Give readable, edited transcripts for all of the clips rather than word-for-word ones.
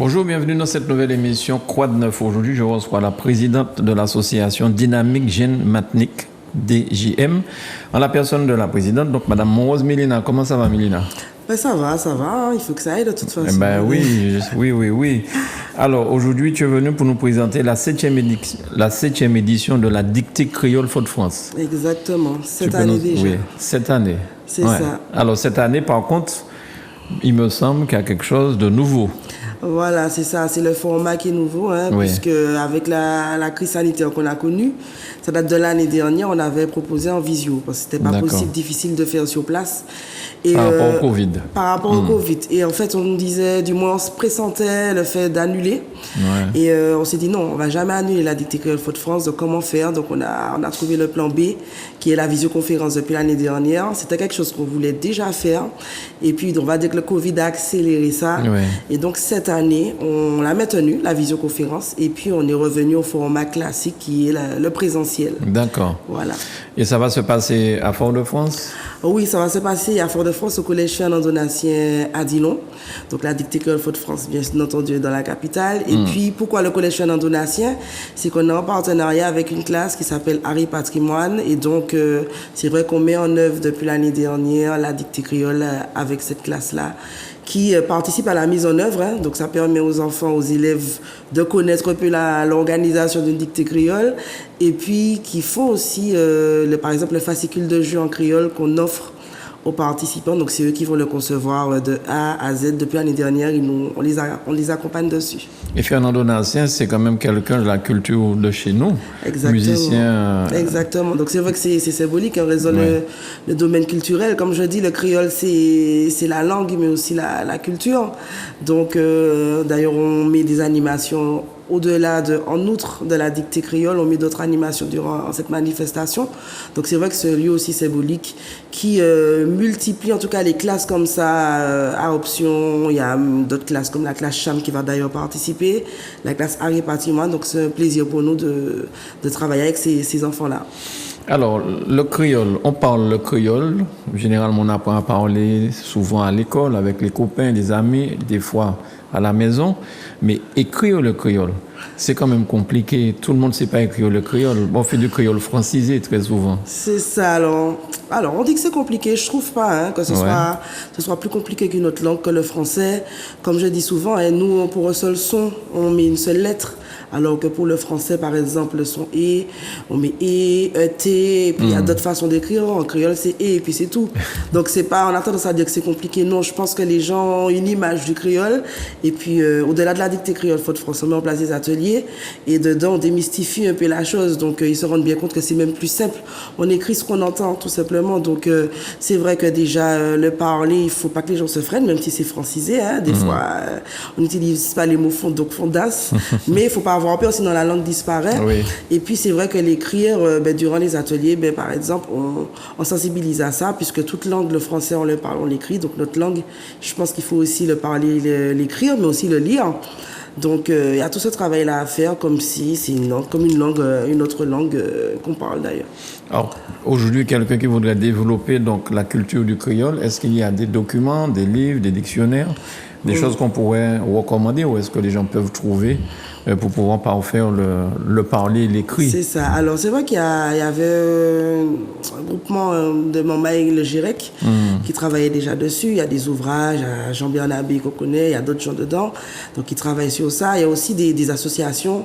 Bonjour, bienvenue dans cette nouvelle émission Quoi de neuf. Aujourd'hui, je reçois la présidente de l'association Dynamique Jeune Matnik, DJM, en la personne de la présidente, donc Madame Monrose Mélina. Comment ça va, Mélina? Ben ça va, il faut que ça aille de toute façon. Oui. Alors, aujourd'hui, tu es venu pour nous présenter la 7e édition de la dictée créole Fort-de-France. Exactement, cette année déjà. Oui, cette année. C'est ça. Alors, cette année, par contre, il me semble qu'il y a quelque chose de nouveau. Voilà, c'est ça, c'est le format qui est nouveau, puisque avec la crise sanitaire qu'on a connue, ça date de l'année dernière, on avait proposé en visio, parce que c'était pas possible, difficile de faire sur place. Et par rapport au Covid. Par rapport au Covid. Et en fait, on nous disait, du moins, on se pressentait le fait d'annuler. Ouais. Et on s'est dit, non, on va jamais annuler la dictée créole Fort-de-France, donc comment faire? Donc on a trouvé le plan B, qui est la visioconférence depuis l'année dernière. C'était quelque chose qu'on voulait déjà faire. Et puis, on va dire que le Covid a accéléré ça. Ouais. Et donc, cette année, on l'a maintenue, la visioconférence, et puis on est revenu au format classique qui est le présentiel. D'accord. Voilà. Et ça va se passer à Fort-de-France? Oui, ça va se passer à Fort-de-France au collège Fernand Donatien à Dillon. Donc la dictée créole Fort-de-France, bien entendu, dans la capitale. Et puis, pourquoi le collège Fernand Donatien? C'est qu'on est en partenariat avec une classe qui s'appelle Harry Patrimoine. Et donc, c'est vrai qu'on met en œuvre depuis l'année dernière la dictée créole avec cette classe-là, qui participe à la mise en œuvre. Donc ça permet aux enfants, aux élèves de connaître un peu l'organisation d'une dictée créole, et puis qui font aussi, par exemple, le fascicule de jeu en créole qu'on offre aux participants. Donc c'est eux qui vont le concevoir de A à Z. Depuis l'année dernière, on les accompagne dessus. Et Fernand Donatien, c'est quand même quelqu'un de la culture de chez nous. Exactement. Musicien. Exactement. Donc c'est vrai que c'est symbolique en raison le domaine culturel. Comme je dis, le créole, c'est la langue, mais aussi la culture. Donc d'ailleurs, on met des animations au-delà en outre de la dictée créole, on met d'autres animations durant cette manifestation. Donc c'est vrai que c'est un lieu aussi symbolique qui multiplie en tout cas les classes comme ça à option. Il y a d'autres classes comme la classe Cham qui va d'ailleurs participer, la classe Harry Patrimoine. Donc c'est un plaisir pour nous de travailler avec ces enfants-là. Alors, le créole, on parle le créole. Généralement, on apprend à parler souvent à l'école, avec les copains, les amis, des fois à la maison. Mais écrire le créole, c'est quand même compliqué. Tout le monde ne sait pas écrire le créole. On fait du créole francisé très souvent. C'est ça. Alors, on dit que c'est compliqué. Je trouve pas que ce soit plus compliqué qu'une autre langue que le français. Comme je dis souvent, nous, pour un seul son, on met une seule lettre. Alors que pour le français, par exemple, le son E, on met E, T, et puis il y a d'autres façons d'écrire. En créole, c'est E, et puis c'est tout. Donc, on a tendance à dire que c'est compliqué. Non, je pense que les gens ont une image du créole. Et puis, au-delà de la dictée créole Fort-de-France, on met en place des ateliers. Et dedans, on démystifie un peu la chose. Donc, ils se rendent bien compte que c'est même plus simple. On écrit ce qu'on entend, tout simplement. Donc, c'est vrai que déjà, le parler, il faut pas que les gens se freinent, même si c'est francisé. Des fois, on n'utilise pas les mots fondasse. Mais il faut pas avoir peur, sinon la langue disparaît. Oui. Et puis, c'est vrai que l'écrire, durant les ateliers, par exemple, on sensibilise à ça, puisque toute langue, le français, on le parle, on l'écrit. Donc, notre langue, je pense qu'il faut aussi le parler, l'écrire, mais aussi le lire. Donc, il y a tout ce travail-là à faire, comme si c'est une autre langue qu'on parle d'ailleurs. Alors, aujourd'hui, quelqu'un qui voudrait développer donc la culture du créole, est-ce qu'il y a des documents, des livres, des dictionnaires, des choses qu'on pourrait recommander, ou est-ce que les gens peuvent trouver pour pouvoir parfaire le parler et l'écrit? C'est ça. Alors, c'est vrai qu'il y avait un groupement de membres, le GIREC, qui travaillait déjà dessus. Il y a des ouvrages, Jean-Bernard Abbé qu'on connaît, il y a d'autres gens dedans, donc ils travaillent sur ça. Il y a aussi des associations.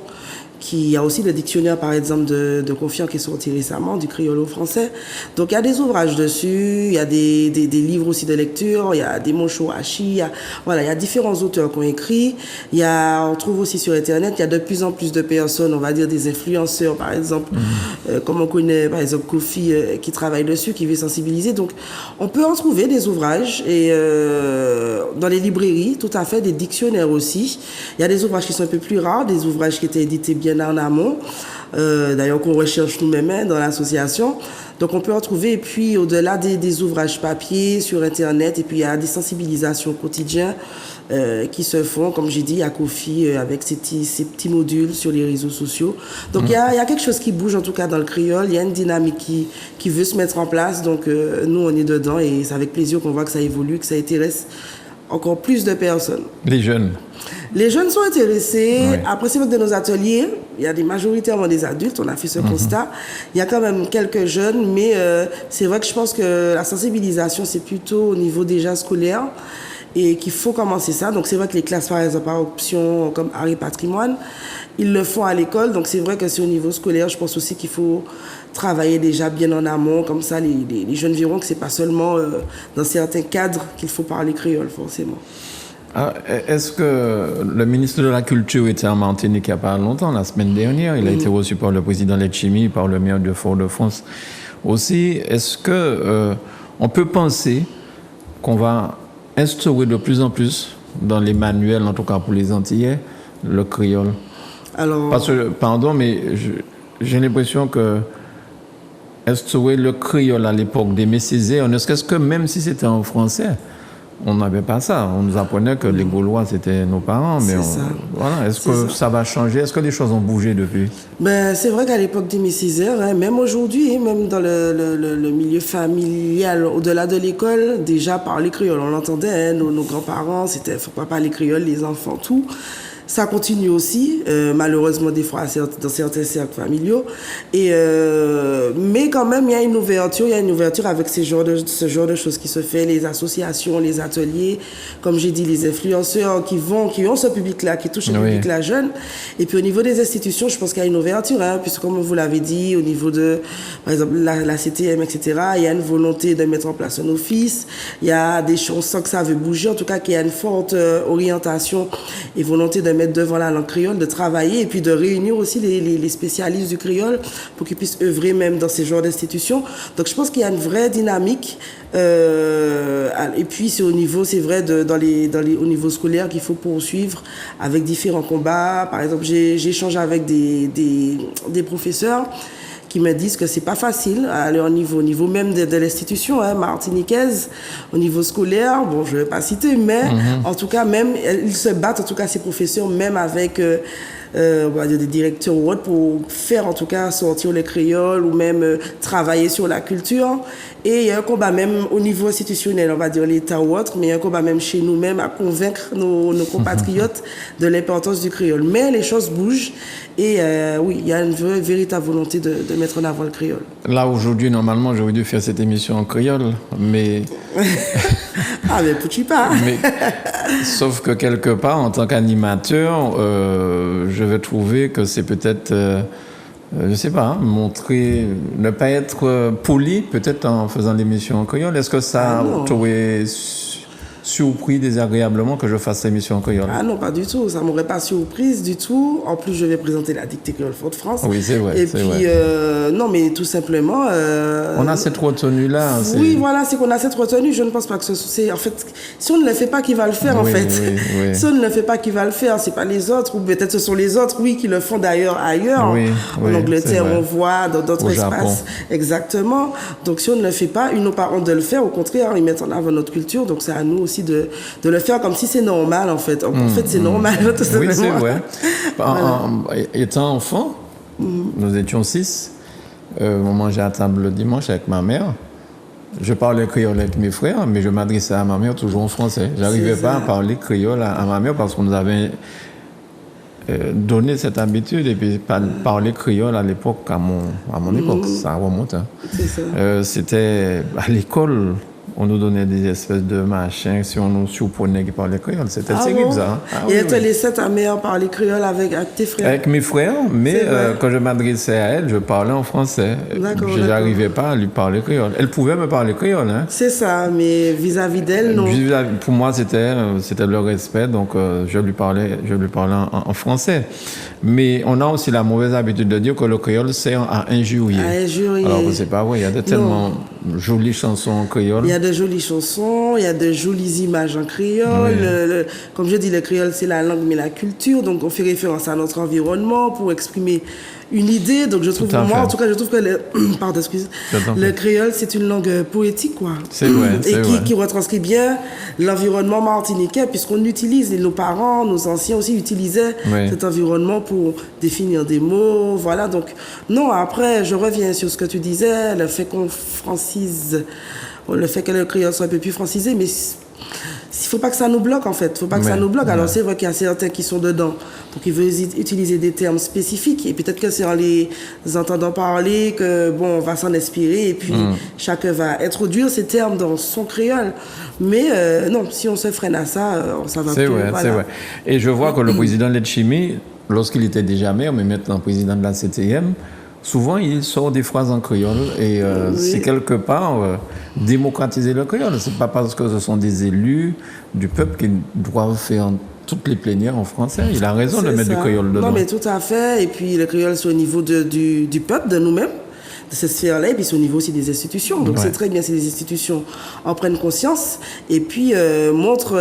Il y a aussi le dictionnaire, par exemple, de Confiant qui est sorti récemment, du créole au français. Donc, il y a des ouvrages dessus, il y a des livres aussi de lecture, il y a des Moncho Hachi, il y a différents auteurs qui ont écrit. On trouve aussi sur Internet, il y a de plus en plus de personnes, on va dire des influenceurs, par exemple, comme on connaît, par exemple, Kofi, qui travaille dessus, qui veut sensibiliser. Donc, on peut en trouver des ouvrages, et dans les librairies, tout à fait, des dictionnaires aussi. Il y a des ouvrages qui sont un peu plus rares, des ouvrages qui étaient édités bien en amont, d'ailleurs qu'on recherche nous-mêmes dans l'association. Donc on peut en trouver, et puis au-delà des ouvrages papier sur Internet, et puis il y a des sensibilisations quotidiennes qui se font, comme j'ai dit, il y a Kofi avec ses petits modules sur les réseaux sociaux. Donc il y a quelque chose qui bouge en tout cas dans le créole, il y a une dynamique qui veut se mettre en place, donc nous on est dedans, et c'est avec plaisir qu'on voit que ça évolue, que ça intéresse encore plus de personnes. Les jeunes. Les jeunes sont intéressés. Oui. Après, c'est vrai que dans nos ateliers, il y a majoritairement des adultes, on a fait ce constat. Il y a quand même quelques jeunes, mais c'est vrai que je pense que la sensibilisation, c'est plutôt au niveau déjà scolaire et qu'il faut commencer ça. Donc, c'est vrai que les classes, par exemple, par option comme Art et Patrimoine, ils le font à l'école. Donc, c'est vrai que c'est au niveau scolaire. Je pense aussi qu'il faut travailler déjà bien en amont. Comme ça, les jeunes verront que c'est pas seulement dans certains cadres qu'il faut parler créole, forcément. Est-ce que le ministre de la Culture était en Martinique il n'y a pas longtemps, la semaine dernière? Il a été reçu par le président Letchimy, par le maire de Fort-de-France aussi. Est-ce que on peut penser qu'on va instaurer de plus en plus dans les manuels, en tout cas pour les Antillais, le créole? Alors, Parce que, pardon, mais j'ai l'impression que instaurer le créole à l'époque d'Aimé Césaire, ne serait-ce que même si c'était en français, on n'avait pas ça. On nous apprenait que les Gaulois, c'était nos parents. Mais voilà. Est-ce que ça va changer? Est-ce que les choses ont bougé depuis? C'est vrai qu'à l'époque d'Aimé Césaire, même aujourd'hui, même dans le milieu familial, au-delà de l'école, déjà parler créole, on l'entendait, nos grands-parents, c'était faut pas parler créole, les enfants, tout. Ça continue aussi, malheureusement des fois dans certains cercles familiaux. Mais quand même, il y a une ouverture avec ce genre de choses qui se fait, les associations, les ateliers, comme j'ai dit, les influenceurs qui ont ce public-là, qui touchent ce public-là jeune. Et puis au niveau des institutions, je pense qu'il y a une ouverture, puisque comme vous l'avez dit, au niveau de, par exemple, la CTM, etc., il y a une volonté de mettre en place un office. Il y a des choses, on sent que ça veut bouger, en tout cas qu'il y a une forte orientation et volonté de mettre devant la langue créole, de travailler et puis de réunir aussi les spécialistes du créole pour qu'ils puissent œuvrer même dans ces genres d'institutions. Donc je pense qu'il y a une vraie dynamique et puis c'est au niveau, c'est vrai, au niveau scolaire qu'il faut poursuivre avec différents combats. Par exemple, j'échange avec des professeurs qui me disent que c'est pas facile à leur niveau, au niveau même de l'institution martiniquaise, au niveau scolaire. Bon, je vais pas citer, mais en tout cas, même ils se battent, en tout cas ces professeurs, même avec on va dire des directeurs ou autres, pour faire en tout cas sortir les créoles ou même travailler sur la culture. Et il y a un combat même au niveau institutionnel, on va dire l'État ou autre, mais il y a un combat même chez nous-mêmes à convaincre nos compatriotes de l'importance du créole. Mais les choses bougent et oui, il y a une véritable volonté de mettre en avant le créole. Là, aujourd'hui, normalement, j'aurais dû faire cette émission en créole, mais... mais pouchi pas. Mais, sauf que quelque part, en tant qu'animateur, je vais trouver que c'est peut-être... je ne sais pas, montrer, ne pas être poli, peut-être en faisant l'émission en créole. Est-ce que ça t'aurait surpris désagréablement que je fasse l'émission en créole? Ah non, pas du tout. Ça ne m'aurait pas surprise du tout. En plus, je vais présenter la dictée créole Fort-de-France. Oui, c'est vrai. Et puis, non, mais tout simplement... on a cette retenue-là. Oui, voilà, c'est qu'on a cette retenue. Je ne pense pas que c'est... En fait, si on ne le fait pas, qui va le faire, en fait? Oui. Si on ne le fait pas, qui va le faire? C'est pas les autres, ou peut-être ce sont les autres, oui, qui le font d'ailleurs ailleurs. Oui, en Angleterre, on voit dans d'autres espaces. Japon. Exactement. Donc, si on ne le fait pas, ils n'ont pas honte de le faire. Au contraire, ils mettent en avant notre culture. Donc, c'est à nous aussi de le faire comme si c'est normal, en fait. En fait, c'est normal, tout simplement. Oui, c'est vrai. Voilà. Étant enfant, nous étions 6. On mangeait à table le dimanche avec ma mère. Je parlais créole avec mes frères, mais je m'adressais à ma mère toujours en français. Je n'arrivais pas à parler créole à ma mère parce qu'on nous avait donné cette habitude et puis parler créole à l'époque, à mon époque, ça remonte. Hein. C'est ça. C'était à l'école. On nous donnait des espèces de machins, si on nous surprenait qu'ils parlaient créole. C'était terrible, ça. Et elle te laissait ta mère parler créole avec tes frères? Avec mes frères, mais quand je m'adressais à elle, je parlais en français. Je n'arrivais pas à lui parler créole. Elle pouvait me parler créole. Hein. C'est ça, mais vis-à-vis d'elle, non. Pour moi, c'était le respect, donc je lui parlais en français. Mais on a aussi la mauvaise habitude de dire que le créole sert à injurier. À injurier. Alors que c'est pas vrai, il y a de tellement jolies chansons en créole. Il y a de jolies chansons, il y a de jolies images en créole. Oui. Comme je dis, le créole, c'est la langue, mais la culture. Donc, on fait référence à notre environnement pour exprimer une idée. Donc, je trouve, en tout cas, je trouve que le créole, c'est une langue poétique, quoi. C'est vrai. Et qui retranscrit bien l'environnement martiniquais, puisqu'on utilise, et nos parents, nos anciens aussi utilisaient cet environnement pour définir des mots. Voilà. Donc, non, après, je reviens sur ce que tu disais, le fait qu'on francise. Le fait que le créole soit un peu plus francisé, mais faut pas que ça nous bloque en fait, faut pas que ça nous bloque. Alors c'est vrai qu'il y a certains qui sont dedans, donc ils veulent utiliser des termes spécifiques et peut-être que c'est en les entendant parler que bon on va s'en inspirer et puis chacun va introduire ces termes dans son créole. Mais non, si on se freine à ça, ça va plus. C'est vrai, c'est vrai. Et je vois que le président Letchimy, lorsqu'il était déjà maire, mais maintenant président de la CTM, souvent, il sort des phrases en créole et c'est quelque part démocratiser le créole. C'est pas parce que ce sont des élus du peuple qui doivent faire toutes les plénières en français. Il a raison de mettre du créole dedans. Non, mais tout à fait. Et puis, le créole, c'est au niveau du peuple, de nous-mêmes, de cette sphère-là, et puis c'est au niveau aussi des institutions. Donc, c'est très bien si les institutions en prennent conscience et puis montrent,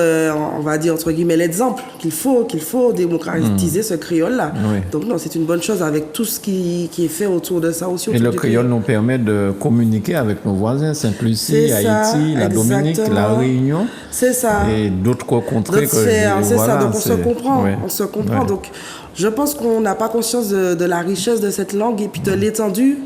on va dire, entre guillemets, l'exemple qu'il faut démocratiser ce créole-là. Donc, non, c'est une bonne chose avec tout ce qui est fait autour de ça aussi. Et le créole nous permet de communiquer avec nos voisins, Sainte-Lucie, Haïti, la Dominique, la Réunion. C'est ça. Et d'autres contrées. C'est ça, donc on se comprend. On se comprend. Donc, je pense qu'on n'a pas conscience de la richesse de cette langue et puis de l'étendue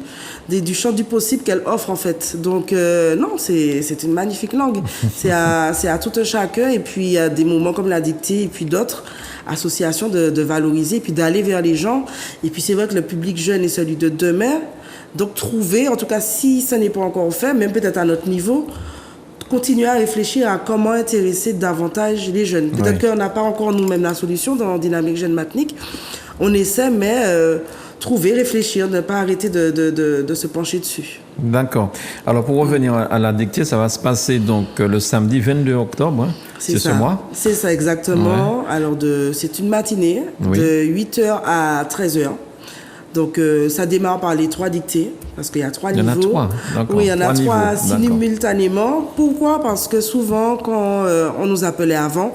du champ du possible qu'elle offre en fait. Donc non, c'est une magnifique langue. C'est à tout un chacun et puis il y a des moments comme la dictée et puis d'autres associations de valoriser et puis d'aller vers les gens. Et puis c'est vrai que le public jeune est celui de demain. Donc trouver, en tout cas si ça n'est pas encore fait, même peut-être à notre niveau, continuer à réfléchir à comment intéresser davantage les jeunes. Peut-être qu'on n'a pas encore nous-mêmes la solution dans Dynamique Jeune Martinique. On essaie, mais trouver, réfléchir, ne pas arrêter de se pencher dessus. D'accord. Alors pour revenir à la dictée, ça va se passer donc le samedi 22 octobre, hein, c'est ce mois. C'est ça exactement. Alors c'est une matinée de 8h à 13h. Donc ça démarre par les 3 dictées, parce qu'il y a 3 niveaux. Il y en a 3, d'accord. Oui, il y en a 3 simultanément. Pourquoi? Parce que souvent, quand on nous appelait avant,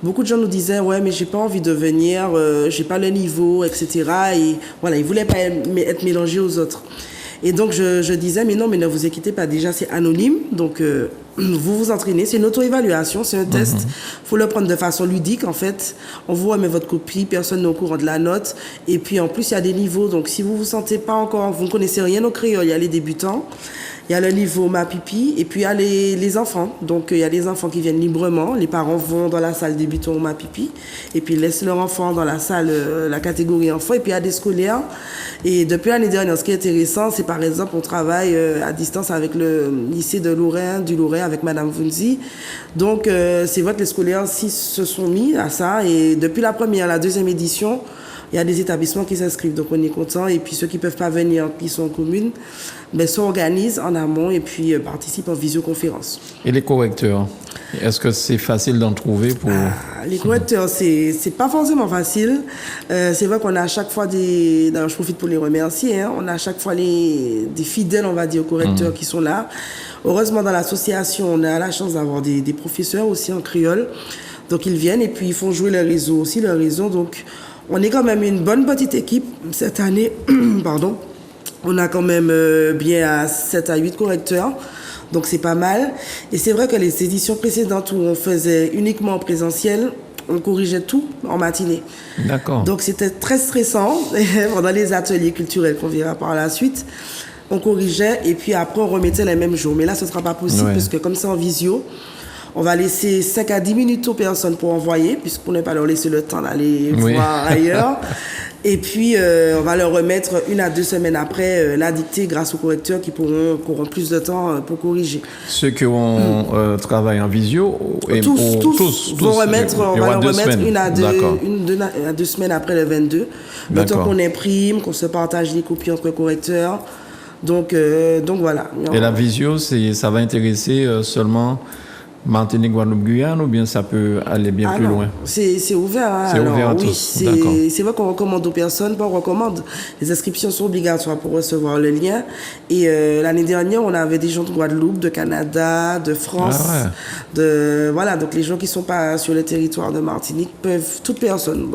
beaucoup de gens nous disaient, ouais, mais j'ai pas envie de venir, j'ai pas le niveau, etc. Et voilà, ils voulaient pas être mélangés aux autres. Et donc, je disais, mais non, mais ne vous inquiétez pas, déjà, c'est anonyme. Donc, vous vous entraînez. C'est une auto-évaluation, c'est un test. Il faut le prendre de façon ludique, en fait. On vous remet votre copie, personne n'est au courant de la note. Et puis, en plus, il y a des niveaux. Donc, si vous vous sentez pas encore, vous ne connaissez rien au créole, il y a les débutants. Il y a le niveau Ma Pipi et puis il y a les enfants. Donc, il y a des enfants qui viennent librement. Les parents vont dans la salle débutant au Ma Pipi et puis ils laissent leur enfant dans la salle, la catégorie enfant. Et puis, il y a des scolaires. Et depuis l'année dernière, ce qui est intéressant, c'est par exemple, on travaille à distance avec le lycée du Lorrain avec Madame Vunzi. Donc, c'est vrai que les scolaires aussi se sont mis à ça. Et depuis la première, la deuxième édition, il y a des établissements qui s'inscrivent, donc on est content. Et puis ceux qui ne peuvent pas venir, qui sont en commune, s'organisent en amont et puis participent en visioconférence. Et les correcteurs, est-ce que c'est facile d'en trouver pour... Les correcteurs, c'est pas forcément facile. C'est vrai qu'on a à chaque fois d'ailleurs, je profite pour les remercier, hein, on a à chaque fois des fidèles, on va dire, correcteurs qui sont là. Heureusement, dans l'association, on a la chance d'avoir des professeurs aussi en créole. Donc ils viennent et puis ils font jouer leur réseau aussi, donc... On est quand même une bonne petite équipe cette année. Pardon. On a quand même bien à 7 à 8 correcteurs. Donc c'est pas mal. Et c'est vrai que les éditions précédentes où on faisait uniquement en présentiel, on corrigeait tout en matinée. D'accord. Donc c'était très stressant pendant les ateliers culturels qu'on verra par la suite. On corrigeait et puis après on remettait les mêmes jours. Mais là ce ne sera pas possible parce que comme c'est en visio, on va laisser 5 à 10 minutes aux personnes pour envoyer, puisqu'on n'est pas leur laisser le temps d'aller voir ailleurs. Et puis, on va leur remettre 1 à 2 semaines après la dictée grâce aux correcteurs qui auront plus de temps pour corriger. Ceux qui vont travailler en visio tous vont remettre, on va leur remettre 1 à 2 semaines après le 22. Le temps qu'on imprime, qu'on se partage les copies entre correcteurs. Donc voilà. Et la visio, ça va intéresser seulement Martinique, Guadeloupe, Guyane, ou bien ça peut aller bien plus loin? C'est ouvert. Hein. C'est ouvert à tous. C'est vrai qu'on recommande aux personnes, on recommande. Les inscriptions sont obligatoires pour recevoir le lien. Et l'année dernière, on avait des gens de Guadeloupe, de Canada, de France. Donc les gens qui ne sont pas sur le territoire de Martinique peuvent, toute personne.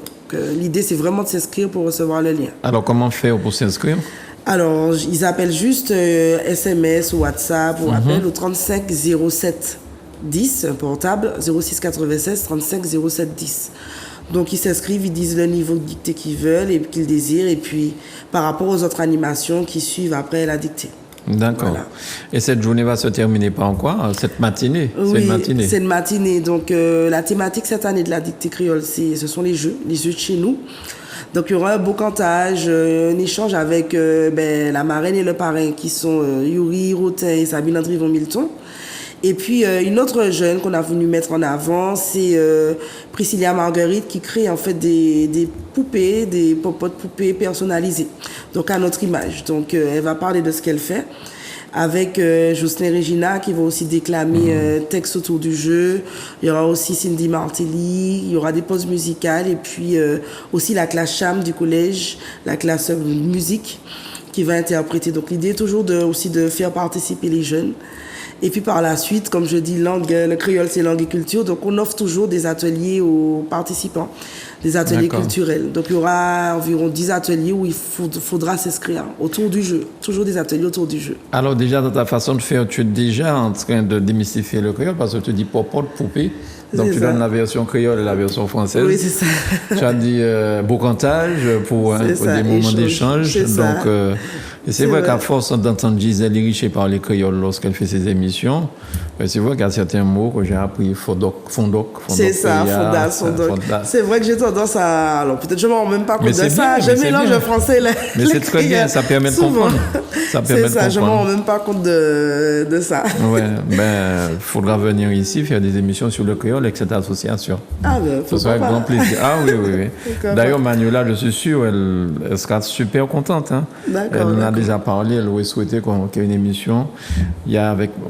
L'idée, c'est vraiment de s'inscrire pour recevoir le lien. Alors, comment faire pour s'inscrire? Alors, ils appellent juste SMS ou WhatsApp ou appellent au 35 07 10, un portable, 06 96 35 07 10. Donc, ils s'inscrivent, ils disent le niveau de dictée qu'ils veulent et qu'ils désirent, et puis par rapport aux autres animations qui suivent après la dictée. D'accord. Voilà. Et cette journée va se terminer par quoi? Cette matinée? Oui, c'est une matinée. C'est une matinée. Donc, la thématique cette année de la dictée créole, ce sont les jeux de chez nous. Donc, il y aura un beau cantage, un échange avec la marraine et le parrain qui sont Yuri Rotin et Sabine Andrivon-Milton. Et puis, une autre jeune qu'on a voulu mettre en avant, c'est Priscilla Marguerite qui crée en fait des poupées, des popotes poupées personnalisées. Donc, à notre image. Donc, elle va parler de ce qu'elle fait. Avec Jocelyn Regina qui va aussi déclamer texte autour du jeu. Il y aura aussi Cindy Martelly, il y aura des pauses musicales et puis aussi la classe CHAM du collège, la classe musique qui va interpréter. Donc l'idée est toujours aussi de faire participer les jeunes. Et puis par la suite, comme je dis, le créole c'est langue et culture, donc on offre toujours des ateliers aux participants, des ateliers culturels. Donc il y aura environ 10 ateliers où il faudra s'inscrire autour du jeu, toujours des ateliers autour du jeu. Alors déjà, dans ta façon de faire, tu es déjà en train de démystifier le créole parce que tu dis popote, poupée. Donc tu donnes la version créole et la version française. Oui, c'est ça. Tu as dit beau cantage pour des moments d'échange. Donc, et c'est vrai qu'à force d'entendre Gisèle Richer parler créole lorsqu'elle fait ses émissions, c'est vrai qu'il y a certains mots que j'ai appris, fondoc. C'est ça, fondoc. C'est vrai que j'ai tendance à... Alors peut-être je ne me rends même pas compte de ça. Je mélange le français et mais c'est très bien, ça permet de comprendre. C'est ça, je ne me rends même pas compte de ça. Ouais, il faudra venir ici faire des émissions sur le créole avec cette association. Ah ben, ce sera avec grand plaisir. Ah oui. D'ailleurs, Manuela, je suis sûr, elle sera super contente. Hein. Elle en a déjà parlé, elle aurait souhaité qu'il y ait une émission.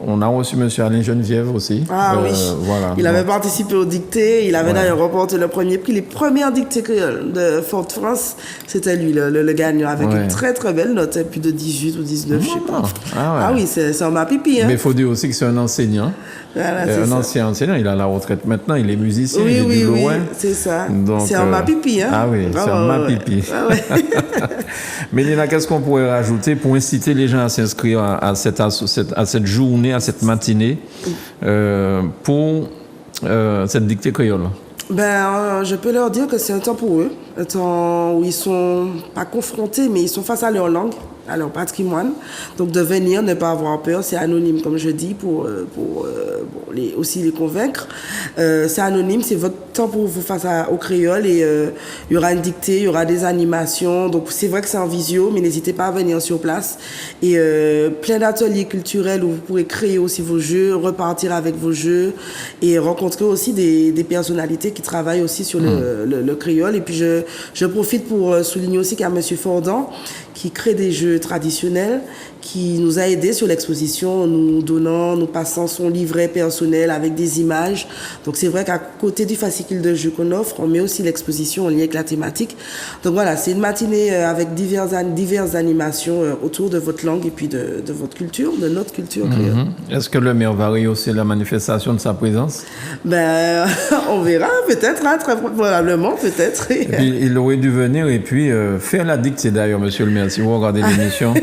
On a reçu M. Alain Geneviève aussi. Ah oui, voilà. Il avait participé aux dictées, il avait d'ailleurs remporté le premier prix. Les premières dictées créoles de Fort-de-France, c'était lui le gagnant, avec une très très belle note, plus de 18 ou 19, je ne sais pas. Ah oui, c'est un ma pipi. Hein. Mais il faut dire aussi que c'est un enseignant. Voilà, ancien enseignant, il a la retraite maintenant, il est musicien, oui, c'est ça. C'est un ma pipi. Hein. Ah oui, c'est un ma pipi. Mélina, qu'est-ce qu'on pourrait rajouter pour inciter les gens à s'inscrire à cette journée, à cette matinée, pour cette dictée créole? Je peux leur dire que c'est un temps pour eux, un temps où ils sont pas confrontés, mais ils sont face à leur langue, à leur patrimoine. Donc de venir, ne pas avoir peur, c'est anonyme, comme je dis, pour aussi les convaincre. C'est anonyme, c'est votre temps pour vous face au créole et il y aura une dictée, il y aura des animations. Donc c'est vrai que c'est en visio, mais n'hésitez pas à venir sur place. Et plein d'ateliers culturels où vous pourrez créer aussi vos jeux, repartir avec vos jeux et rencontrer aussi des personnalités qui travaillent aussi sur le créole. Et puis je profite pour souligner aussi qu'il y a M. Fordan qui crée des jeux traditionnels, qui nous a aidés sur l'exposition, nous passant son livret personnel avec des images. Donc c'est vrai qu'à côté du fascicule de jeux qu'on offre, on met aussi l'exposition en lien avec la thématique. Donc voilà, c'est une matinée avec diverses animations autour de votre langue et puis de votre culture, de notre culture créole. Est-ce que le maire va rehausser la manifestation de sa présence? On verra, peut-être, hein, très probablement, peut-être. Et puis, il aurait dû venir et puis faire la dictée d'ailleurs, monsieur le maire, si vous regardez l'émission.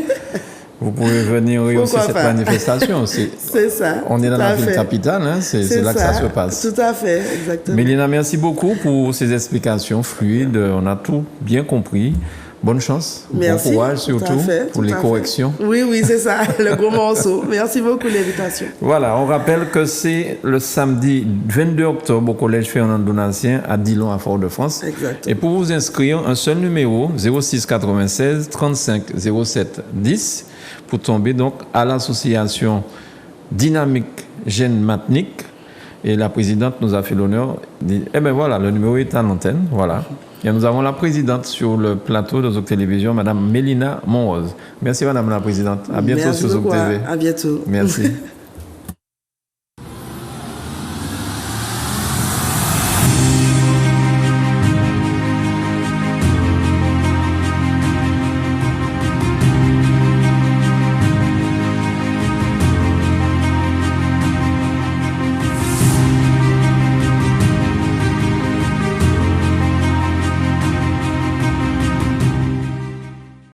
Vous pouvez venir rehausser cette manifestation. C'est ça. On est dans la ville capitale, hein, c'est là que ça se passe. Tout à fait, exactement. Mélina, merci beaucoup pour ces explications fluides. On a tout bien compris. Bonne chance. Merci. Bon courage surtout pour les corrections. Oui, c'est ça, le gros morceau. Merci beaucoup de l'invitation. Voilà, on rappelle que c'est le samedi 22 octobre au Collège Fernand Donatien à Dillon, à Fort-de-France. Exactement. Et pour vous inscrire, un seul numéro, 06 96 35 07 10, pour tomber donc à l'association Dynamique Jeune Matnick. Et la présidente nous a fait l'honneur. Voilà, le numéro est à l'antenne. Voilà. Et nous avons la présidente sur le plateau de Zouk Télévision, Madame Mélina Monrose. Merci, Madame la présidente. À bientôt sur Zouk TV. À bientôt. Merci.